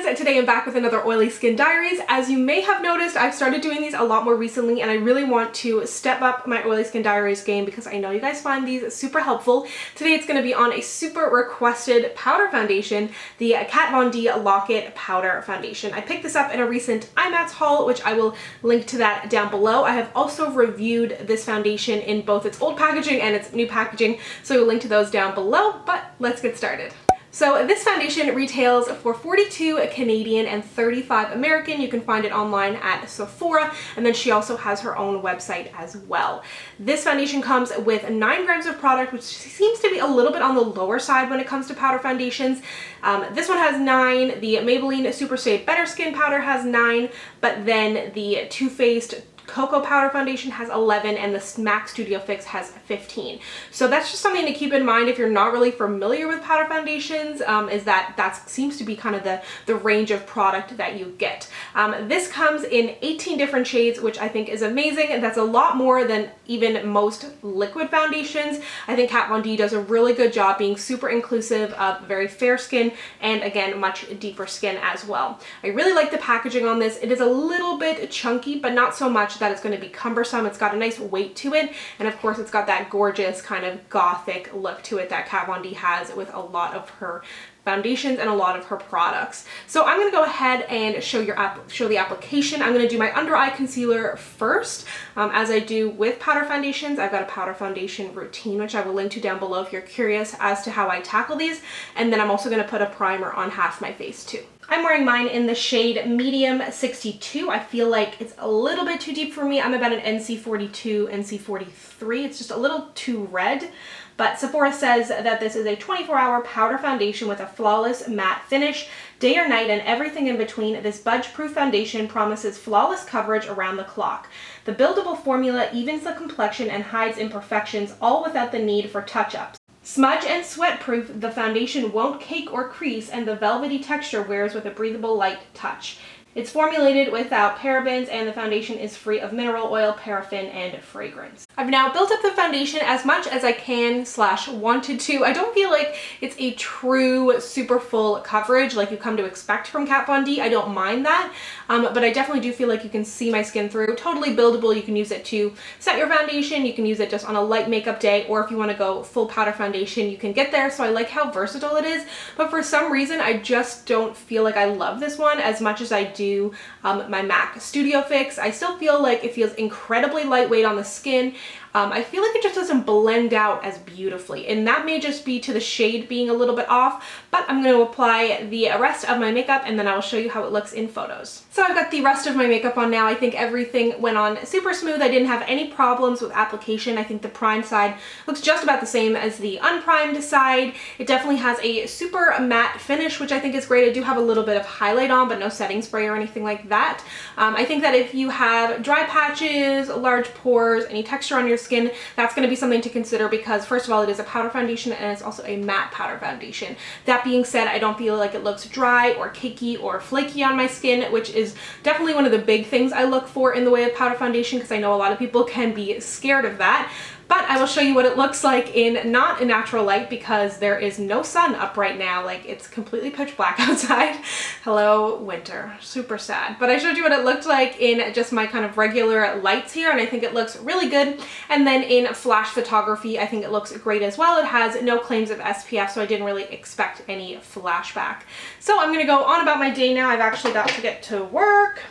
guys, today I'm back with another Oily Skin Diaries. As you may have noticed, I've started doing these a lot more recently and I really want to step up my Oily Skin Diaries game because I know you guys find these super helpful. Today it's going to be on a super requested powder foundation, the Kat Von D Lock-It Powder Foundation. I picked this up in a recent IMATS haul, which I will link to that down below. I have also reviewed this foundation in both its old packaging and its new packaging, so I will link to those down below, but let's get started. So this foundation retails for $42 Canadian and $35 American. You can find it online at Sephora, and then she also has her own website as well. This foundation comes with 9 grams of product, which seems to be a little bit on the lower side when it comes to powder foundations. This one has 9, the Maybelline Super Stay Better Skin Powder has 9, but then the Too Faced Cocoa Powder Foundation has 11 and the MAC Studio Fix has 15. So that's just something to keep in mind if you're not really familiar with powder foundations, is that seems to be kind of the range of product that you get. This comes in 18 different shades, which I think is amazing, and that's a lot more than even most liquid foundations. I think Kat Von D does a really good job being super inclusive of very fair skin and again much deeper skin as well. I really like the packaging on this. It is a little bit chunky, but not so much that it's going to be cumbersome. It's got a nice weight to it, and of course it's got that gorgeous kind of gothic look to it that Kat Von D has with a lot of her foundations and a lot of her products. So I'm going to go ahead and show the application. I'm going to do my under eye concealer first. As I do with powder foundations, I've got a powder foundation routine, which I will link to down below if you're curious as to how I tackle these. And then I'm also going to put a primer on half my face too. I'm wearing mine in the shade Medium 62. I feel like it's a little bit too deep for me. I'm about an NC42, NC43. It's just a little too red. But Sephora says that this is a 24-hour powder foundation with a flawless matte finish. Day or night and everything in between, this budge-proof foundation promises flawless coverage around the clock. The buildable formula evens the complexion and hides imperfections, all without the need for touch-ups. Smudge and sweat-proof, the foundation won't cake or crease, and the velvety texture wears with a breathable, light touch. It's formulated without parabens, and the foundation is free of mineral oil, paraffin, and fragrance. I've now built up the foundation as much as I can / wanted to. I don't feel like it's a true super full coverage like you come to expect from Kat Von D. I don't mind that, but I definitely do feel like you can see my skin through. Totally buildable. You can use it to set your foundation. You can use it just on a light makeup day, or if you want to go full powder foundation, you can get there. So I like how versatile it is, but for some reason, I just don't feel like I love this one as much as I do my MAC Studio Fix. I still feel like it feels incredibly lightweight on the skin. I feel like it just doesn't blend out as beautifully, and that may just be to the shade being a little bit off, but I'm going to apply the rest of my makeup and then I will show you how it looks in photos. So I've got the rest of my makeup on now. I think everything went on super smooth. I didn't have any problems with application. I think the primed side looks just about the same as the unprimed side. It definitely has a super matte finish, which I think is great. I do have a little bit of highlight on, but no setting spray or anything like that. I think that if you have dry patches, large pores, any texture on your skin, that's going to be something to consider because first of all, it is a powder foundation and it's also a matte powder foundation. That being said, I don't feel like it looks dry or cakey or flaky on my skin, which is definitely one of the big things I look for in the way of powder foundation because I know a lot of people can be scared of that. But I will show you what it looks like in not a natural light because there is no sun up right now. Like, it's completely pitch black outside. Hello, winter. Super sad. But I showed you what it looked like in just my kind of regular lights here, and I think it looks really good. And then in flash photography, I think it looks great as well. It has no claims of SPF, so I didn't really expect any flashback. So I'm gonna go on about my day now. I've actually got to get to work.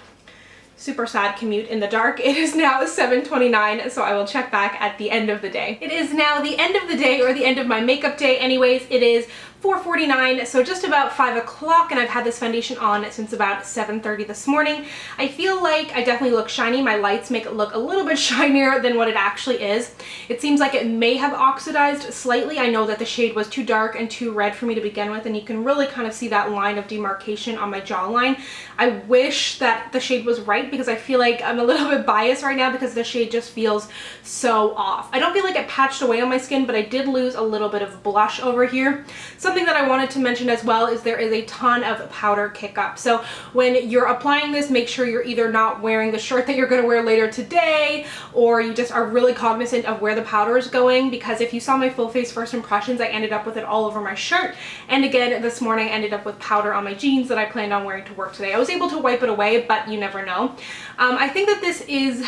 Super sad commute in the dark. It is now 7:29, so I will check back at the end of the day. It is now the end of the day, or the end of my makeup day anyways. It is 4:49, so just about 5 o'clock, and I've had this foundation on since about 7:30 this morning. I feel like I definitely look shiny. My lights make it look a little bit shinier than what it actually is. It seems like it may have oxidized slightly. I know that the shade was too dark and too red for me to begin with, and you can really kind of see that line of demarcation on my jawline. I wish that the shade was right because I feel like I'm a little bit biased right now because the shade just feels so off. I don't feel like it patched away on my skin, but I did lose a little bit of blush over here. So Something that I wanted to mention as well is there is a ton of powder kick-up. So when you're applying this, make sure you're either not wearing the shirt that you're going to wear later today, or you just are really cognizant of where the powder is going, because if you saw my full face first impressions, I ended up with it all over my shirt. And again, this morning I ended up with powder on my jeans that I planned on wearing to work today. I was able to wipe it away, but you never know. I think that this is,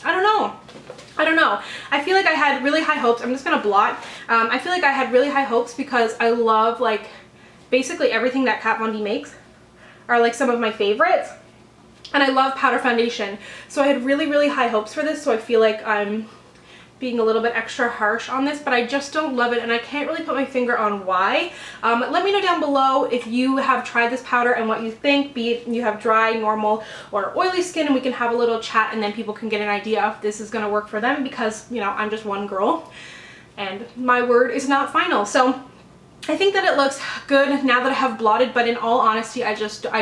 I don't know. I feel like I had really high hopes. I'm just gonna blot. I feel like I had really high hopes because I love like basically everything that Kat Von D makes are like some of my favorites. And I love powder foundation. So I had really, really high hopes for this. So I feel like I'm being a little bit extra harsh on this, but I just don't love it, and I can't really put my finger on why. Let me know down below if you have tried this powder and what you think, be it you have dry, normal, or oily skin, and we can have a little chat, and then people can get an idea if this is gonna work for them, because, you know, I'm just one girl, and my word is not final. So I think that it looks good now that I have blotted, but in all honesty, I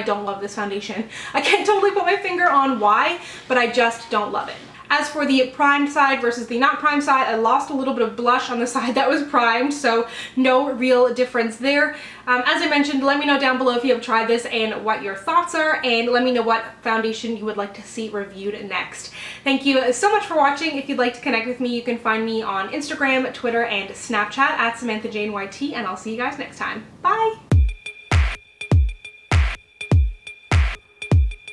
don't love this foundation. I can't totally put my finger on why, but I just don't love it. As for the primed side versus the not primed side, I lost a little bit of blush on the side that was primed, so no real difference there. As I mentioned, let me know down below if you have tried this and what your thoughts are, and let me know what foundation you would like to see reviewed next. Thank you so much for watching. If you'd like to connect with me, you can find me on Instagram, Twitter, and Snapchat at SamanthaJaneYT, and I'll see you guys next time. Bye!